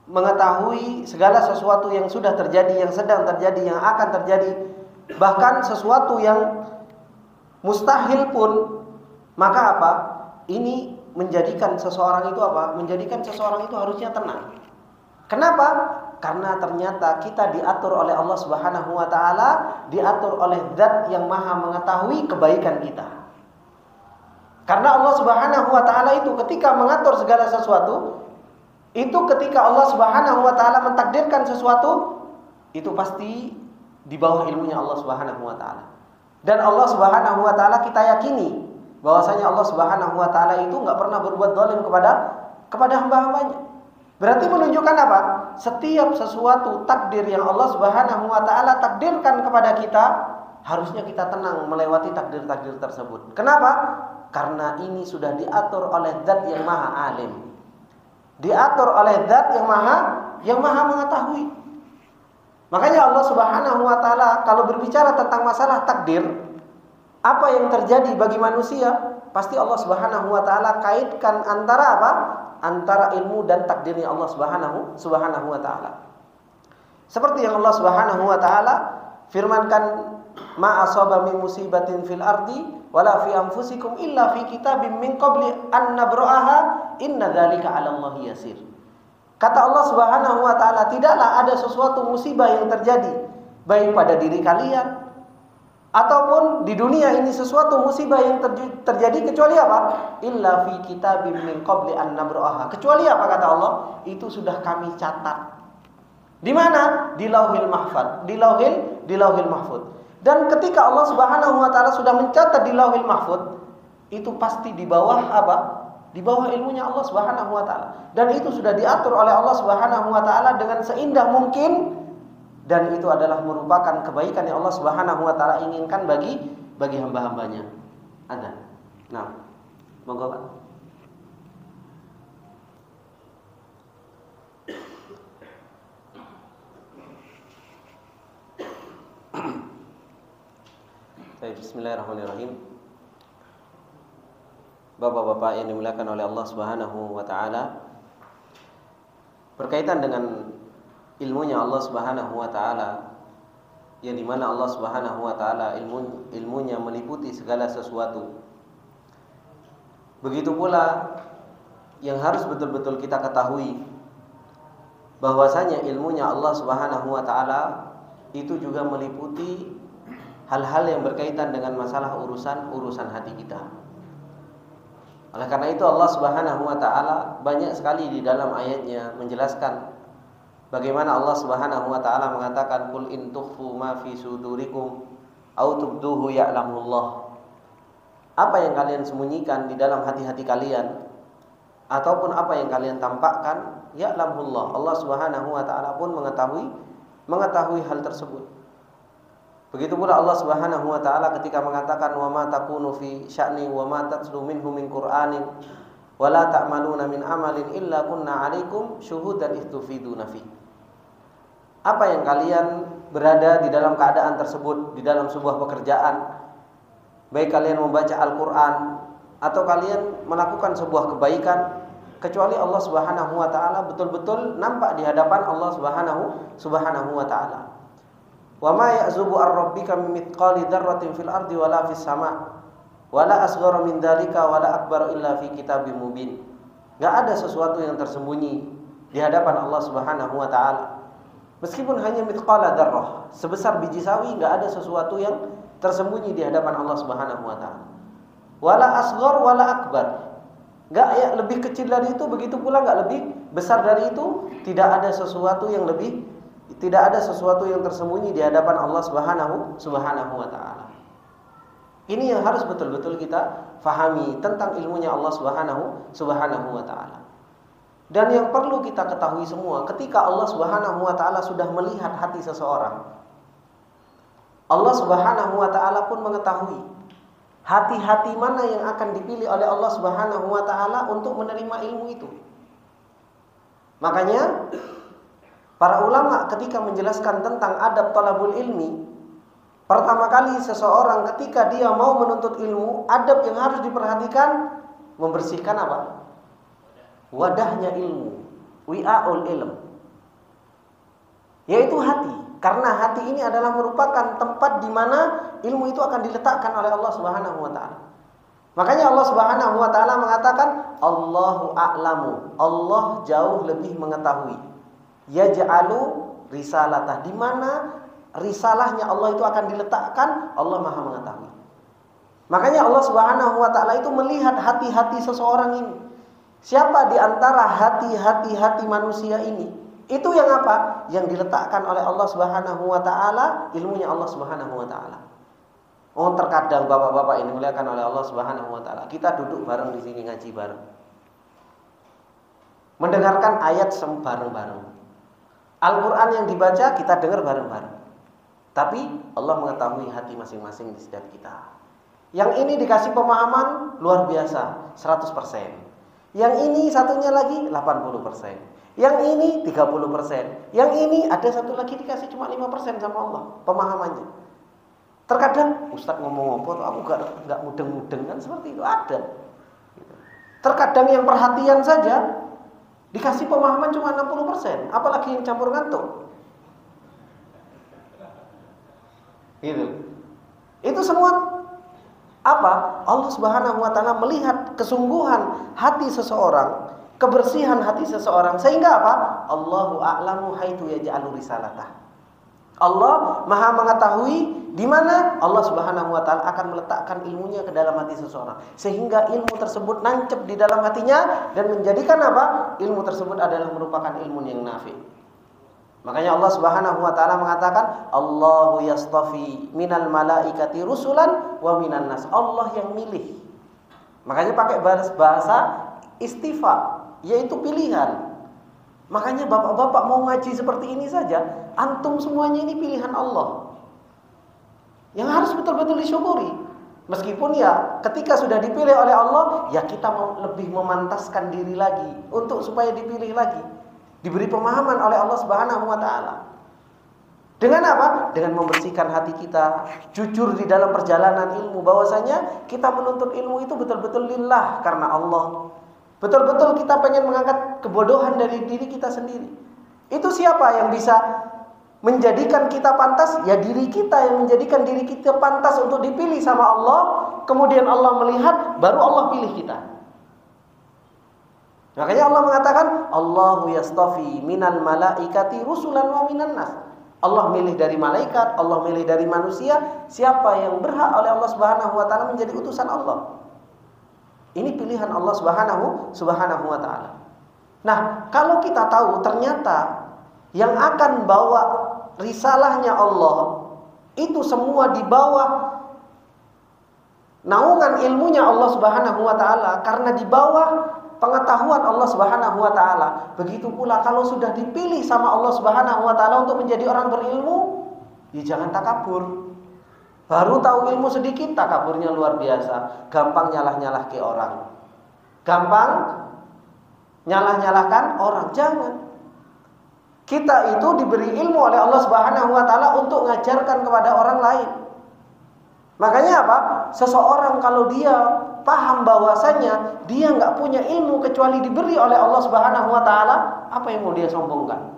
mengetahui segala sesuatu yang sudah terjadi, yang sedang terjadi, yang akan terjadi, bahkan sesuatu yang mustahil pun. Maka apa? Ini menjadikan seseorang itu apa? Menjadikan seseorang itu harusnya tenang. Kenapa? Karena ternyata kita diatur oleh Allah Subhanahu wa taala, diatur oleh Zat yang Maha mengetahui kebaikan kita. Karena Allah Subhanahu wa taala itu ketika mengatur segala sesuatu, itu ketika Allah Subhanahu wa taala mentakdirkan sesuatu, itu pasti di bawah ilmunya Allah Subhanahu wa taala. Dan Allah Subhanahu wa taala kita yakini bahwasanya Allah Subhanahu wa taala itu enggak pernah berbuat zalim kepada hamba-hambanya. Berarti menunjukkan apa? Setiap sesuatu takdir yang Allah Subhanahu wa taala takdirkan kepada kita, harusnya kita tenang melewati takdir-takdir tersebut. Kenapa? Karena ini sudah diatur oleh Zat yang Maha Alim. Diatur oleh Zat yang Maha mengetahui. Makanya Allah Subhanahu wa taala kalau berbicara tentang masalah takdir, apa yang terjadi bagi manusia, pasti Allah Subhanahu wa taala kaitkan antara apa? Antara ilmu dan takdirnya Allah Subhanahu wa taala. Seperti yang Allah Subhanahu wa taala firmankan, ma asaba min musibatin fil ardi wala fi anfusikum illa fi kitabim min qabli an nabra'aha inna dzalika 'ala Allahi yasir. Kata Allah Subhanahu wa taala, tidaklah ada sesuatu musibah yang terjadi baik pada diri kalian ataupun di dunia ini sesuatu musibah yang terjadi kecuali apa? Illa fi kitabim min qabli an nabra'aha. Kecuali apa kata Allah? Itu sudah kami catat. Di mana? Di Lauhil Mahfuz. Di Lauhil Mahfuz. Dan ketika Allah Subhanahu wa taala sudah mencatat di Lauhil Mahfuz, itu pasti di bawah apa? Di bawah ilmunya Allah Subhanahu wa taala. Dan itu sudah diatur oleh Allah Subhanahu wa taala dengan seindah mungkin, dan itu adalah merupakan kebaikan yang Allah Subhanahu wa taala inginkan bagi hamba-hambanya. Ada. Nah, monggo Pak. Bismillahirrahmanirrahim. Bapak-bapak yang dimuliakan oleh Allah Subhanahu wa taala, berkaitan dengan ilmunya Allah Subhanahu wa taala, yang dimana Allah Subhanahu wa taala ilmunya meliputi segala sesuatu. Begitu pula yang harus betul-betul kita ketahui, bahwasanya ilmunya Allah Subhanahu wa taala itu juga meliputi hal-hal yang berkaitan dengan masalah urusan hati kita. Oleh karena itu Allah Subhanahu wa taala banyak sekali di dalam ayatnya menjelaskan bagaimana Allah Subhanahu wa taala mengatakan, qul in tukhfu ma fi sudurikum aw tubduhu ya'lamullah. Apa yang kalian sembunyikan di dalam hati-hati kalian ataupun apa yang kalian tampakkan, ya'lamullah. Allah Subhanahu wa taala pun mengetahui hal tersebut. Begitu pula Allah Subhanahu wa taala ketika mengatakan, wa ma takunu fi sya'ni wa ma tatlu minhu min qur'anin wa la ta'maluna min amalin illa kunna 'alaikum syuhudan istufiduna fi. Apa yang kalian berada di dalam keadaan tersebut, di dalam sebuah pekerjaan, baik kalian membaca Al-Qur'an atau kalian melakukan sebuah kebaikan, kecuali Allah Subhanahu wa taala betul-betul nampak di hadapan Allah Subhanahu wa taala. Wa ma ya'zubu ar-rabbika min mithqali dzarratin fil ardi wala fis sama' wala asghara min dzalika wala akbar illa fi kitabim mubin. Enggak ada sesuatu yang tersembunyi di hadapan Allah Subhanahu wa taala. Meskipun hanya mithqala dzarrah, sebesar biji sawi, enggak ada sesuatu yang tersembunyi di hadapan Allah Subhanahu wa taala. Wala asghar wala akbar. Enggak ya lebih kecil dari itu, begitu pula enggak lebih besar dari itu, tidak ada sesuatu yang tersembunyi di hadapan Allah Subhanahu wa taala. Ini yang harus betul-betul kita fahami tentang ilmunya Allah Subhanahu wa taala. Dan yang perlu kita ketahui semua, ketika Allah Subhanahu wa taala sudah melihat hati seseorang, Allah Subhanahu wa taala pun mengetahui hati-hati mana yang akan dipilih oleh Allah Subhanahu wa taala untuk menerima ilmu itu. Makanya para ulama ketika menjelaskan tentang adab talabul ilmi, pertama kali seseorang ketika dia mau menuntut ilmu, adab yang harus diperhatikan, membersihkan apa? Wadahnya ilmu, wi'aul ilm, yaitu hati. Karena hati ini adalah merupakan tempat di mana ilmu itu akan diletakkan oleh Allah Subhanahu wa taala. Makanya Allah Subhanahu wa taala mengatakan, Allahu a'lamu, Allah jauh lebih mengetahui. Yaj'alu risalatah, di mana risalahnya Allah itu akan diletakkan, Allah Maha mengetahui. Makanya Allah Subhanahu wa taala itu melihat hati-hati seseorang ini. Siapa di antara hati-hati manusia ini? Itu yang apa? Yang diletakkan oleh Allah Subhanahu wa taala, ilmunya Allah Subhanahu wa taala. Oh, terkadang bapak-bapak ini dimuliakan oleh Allah Subhanahu wa taala, kita duduk bareng di sini ngaji bareng. Mendengarkan ayat bareng-bareng. Al-Qur'an yang dibaca kita dengar bareng-bareng. Tapi Allah mengetahui hati masing-masing di setiap kita. Yang ini dikasih pemahaman luar biasa, 100%. Yang ini satunya lagi 80%. Yang ini 30%. Yang ini ada satu lagi dikasih cuma 5% sama Allah pemahamannya. Terkadang Ustaz ngomong apa tuh aku enggak mudeng-mudeng, kan seperti itu ada. Terkadang yang perhatian saja dikasih pemahaman cuma 60%, apalagi yang campur ngantuk. Gitu. Itu semua apa? Allah Subhanahu wa taala melihat kesungguhan hati seseorang, kebersihan hati seseorang, sehingga apa? Allahu a'lamu haitsu yaj'alu risalatah. Allah Maha mengetahui di mana Allah Subhanahu wa taala akan meletakkan ilmunya ke dalam hati seseorang, sehingga ilmu tersebut nancep di dalam hatinya dan menjadikan apa? Ilmu tersebut adalah merupakan ilmu yang nafi'. Makanya Allah Subhanahu wa taala mengatakan, Allahu yastafi minal malaikati rusulan wa minan nas. Allah yang milih. Makanya pakai bahasa istifa, yaitu pilihan. Makanya bapak-bapak mau ngaji seperti ini saja, antum semuanya ini pilihan Allah. Yang harus betul-betul disyukuri. Meskipun ya ketika sudah dipilih oleh Allah, ya kita mau lebih memantaskan diri lagi untuk supaya dipilih lagi. Diberi pemahaman oleh Allah Subhanahu wa taala. Dengan apa? Dengan membersihkan hati kita, jujur di dalam perjalanan ilmu, bahwasanya kita menuntut ilmu itu betul-betul lillah, karena Allah. Betul-betul kita pengen mengangkat kebodohan dari diri kita sendiri. Itu siapa yang bisa menjadikan kita pantas? Ya diri kita yang menjadikan diri kita pantas untuk dipilih sama Allah. Kemudian Allah melihat, baru Allah pilih kita. Makanya Allah mengatakan, Allahu yastafi minal malaikati rusulan wa minan nas. Allah milih dari malaikat, Allah milih dari manusia, siapa yang berhak oleh Allah Subhanahu wa taala menjadi utusan Allah. Ini pilihan Allah Subhanahu wa taala. Nah, kalau kita tahu ternyata yang akan bawa risalahnya Allah itu semua di bawah naungan ilmunya Allah Subhanahu wa taala, karena di bawah pengetahuan Allah Subhanahu wa taala. Begitu pula kalau sudah dipilih sama Allah Subhanahu wa taala untuk menjadi orang berilmu, ya jangan takabur. Baru tahu ilmu sedikit, takaburnya luar biasa, gampang nyalah-nyalah ke orang. Gampang nyalah-nyalahkan orang. Jangan. Kita itu diberi ilmu oleh Allah Subhanahu wa taala untuk mengajarkan kepada orang lain. Makanya apa? Seseorang kalau dia paham bahwasanya dia nggak punya ilmu kecuali diberi oleh Allah Subhanahu wa taala, apa yang mau dia sombongkan?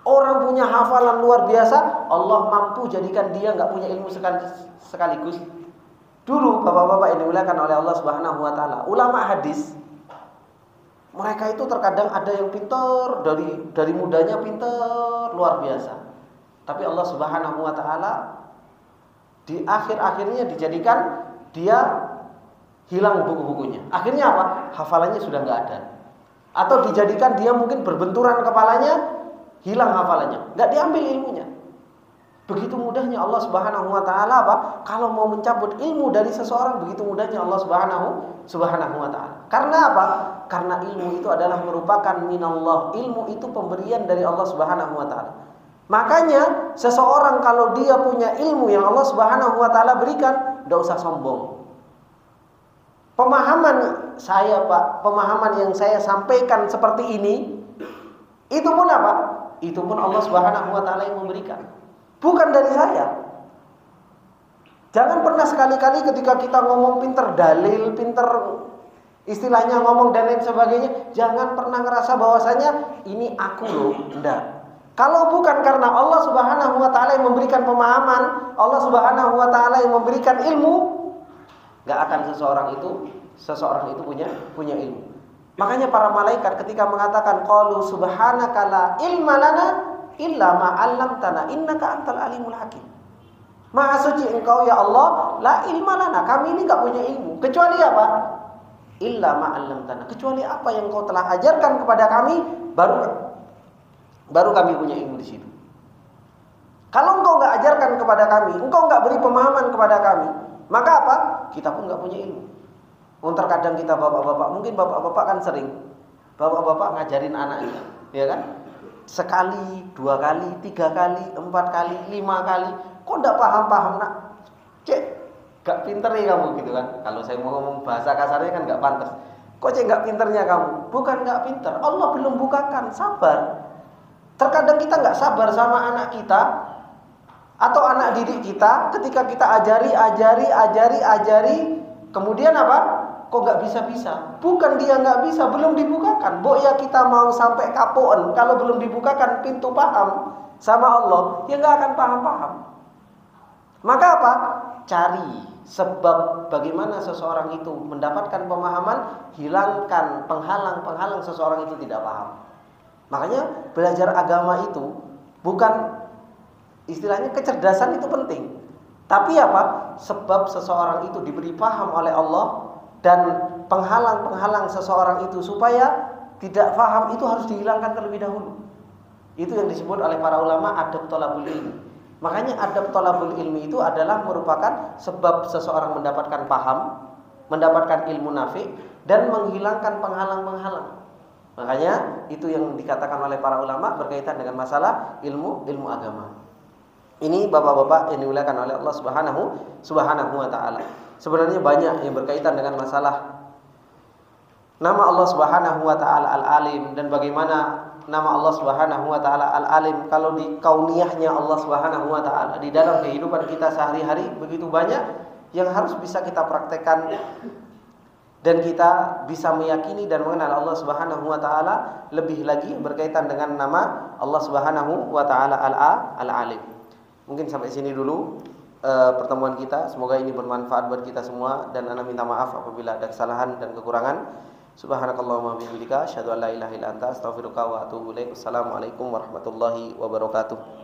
Orang punya hafalan luar biasa, Allah mampu jadikan dia nggak punya ilmu sekaligus. Dulu bapak-bapak yang dimuliakan oleh Allah Subhanahu wa taala, ulama hadis, mereka itu terkadang ada yang pintar, dari mudanya pintar luar biasa. Tapi Allah Subhanahu wa taala di akhir-akhirnya dijadikan dia hilang buku-bukunya. Akhirnya apa? Hafalannya sudah nggak ada. Atau dijadikan dia mungkin berbenturan kepalanya, hilang hafalannya, nggak diambil ilmunya. Begitu mudahnya Allah Subhanahu wa taala apa? Kalau mau mencabut ilmu dari seseorang, begitu mudahnya Allah Subhanahu wa taala. Karena apa? Karena ilmu itu adalah merupakan minallah. Ilmu itu pemberian dari Allah Subhanahu wa taala. Makanya seseorang kalau dia punya ilmu yang Allah Subhanahu wa taala berikan, enggak usah sombong. Pemahaman saya, Pak, pemahaman yang saya sampaikan seperti ini, itu pun apa? Itu pun Allah Subhanahu wa taala yang memberikan. Bukan dari saya. Jangan pernah sekali-kali ketika kita ngomong pinter dalil, pinter istilahnya ngomong dan lain sebagainya, jangan pernah ngerasa bahwasanya ini aku loh. Enggak. Kalau bukan karena Allah Subhanahu wa taala yang memberikan pemahaman, Allah Subhanahu wa taala yang memberikan ilmu, enggak akan seseorang itu punya ilmu. Makanya para malaikat ketika mengatakan qalu subhanaka la ilma lana illa ma 'allamtana innaka antal alimul hakim. Maha suci Engkau ya Allah, la ilma lana, kami ini enggak punya ilmu kecuali apa? Illa ma 'allamtana, kecuali apa yang Engkau telah ajarkan kepada kami, baru kami punya ilmu di situ. Kalau Engkau enggak ajarkan kepada kami, Engkau enggak beri pemahaman kepada kami, maka apa? Kita pun enggak punya ilmu. Terkadang kita bapak-bapak, mungkin bapak-bapak kan sering bapak-bapak ngajarin anaknya, ya kan? sekali, 2 kali, 3 kali, 4 kali, 5 kali, kok enggak paham-paham nak? Cek, gak pinter ya kamu gitu kan. Kalau saya mau ngomong bahasa kasarnya kan gak pantas. Kok cek gak pinternya kamu? Bukan gak pinter, Allah belum bukakan, sabar. Terkadang kita gak sabar sama anak kita atau anak didik kita, ketika kita ajari, kemudian apa? Kok gak bisa-bisa? Bukan dia gak bisa, belum dibukakan. Bok ya kita mau sampai kapoen, kalau belum dibukakan pintu paham sama Allah, ya gak akan paham-paham. Maka apa? Cari sebab bagaimana seseorang itu mendapatkan pemahaman, hilangkan penghalang-penghalang seseorang itu tidak paham. Makanya belajar agama itu bukan istilahnya kecerdasan itu penting. Tapi apa? Sebab seseorang itu diberi paham oleh Allah dan penghalang-penghalang seseorang itu supaya tidak paham itu harus dihilangkan terlebih dahulu. Itu yang disebut oleh para ulama adab thalabul ilmi. Makanya adab thalabul ilmi itu adalah merupakan sebab seseorang mendapatkan paham, mendapatkan ilmu nafi dan menghilangkan penghalang-penghalang. Makanya itu yang dikatakan oleh para ulama berkaitan dengan masalah ilmu agama. Ini bapak-bapak yang dimuliakan oleh Allah Subhanahu wa taala. Sebenarnya banyak yang berkaitan dengan masalah nama Allah Subhanahu wa taala Al-Alim dan bagaimana nama Allah Subhanahu wa taala Al-Alim kalau di kauniyahnya Allah Subhanahu wa taala di dalam kehidupan kita sehari-hari begitu banyak yang harus bisa kita praktekkan dan kita bisa meyakini dan mengenal Allah Subhanahu wa taala lebih lagi berkaitan dengan nama Allah Subhanahu wa taala Al-Alim. Mungkin sampai sini dulu pertemuan kita. Semoga ini bermanfaat buat kita semua dan ana minta maaf apabila ada kesalahan dan kekurangan. Subhanakallahumma bihamdika asyhadu an la ilaha illa anta astaghfiruka wa atubu ilaik. Wassalamualaikum warahmatullahi wabarakatuh.